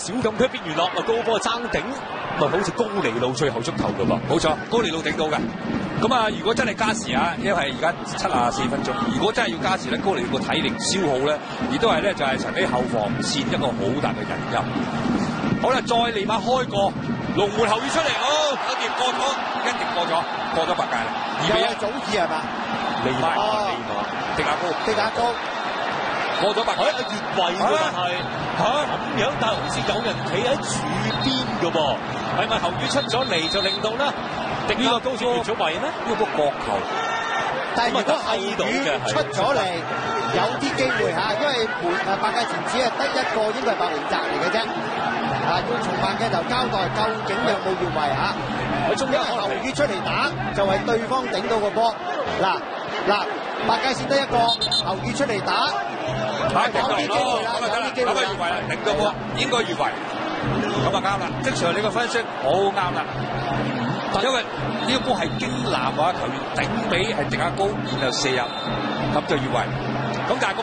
小禁區邊緣落，高波爭頂，咪好似高尼路最後觸球㗎噃。冇錯，高尼路頂到嘅。咁啊，如果真係加時啊，因為而家74分鐘，如果真係要加時咧，高尼路個體力消耗咧，亦都係咧就係陳俾後防線一個好大嘅隱憂。好啦，再嚟把開過龍門後腰出嚟，搞掂過咗，一定過咗白界啦。又係祖治係嘛？利馬迪亞高過咗白界，越位㗎係咁樣，但係好似有人企喺柱邊㗎噃，係咪後腰出咗嚟就令到咧？迪亞高似越咗位咧？呢個角球，但係如果後羽出咗嚟，有啲機會嚇，因為白界前只係得一個，應該係白連澤嚟嘅啫。要重慢鏡頭交代究竟有冇越位嚇？佢仲有後羽出嚟打，就係對方頂到個波。嗱，白界線得一個，後羽出嚟打，有啲機會啦，有啲機會啦。越位啦，頂到波應該越位，咁啊啱啦。即場你個分析好啱啦。因為呢個波係經南華球員頂俾係迪亞高，然後射入，咁就越位。咁但係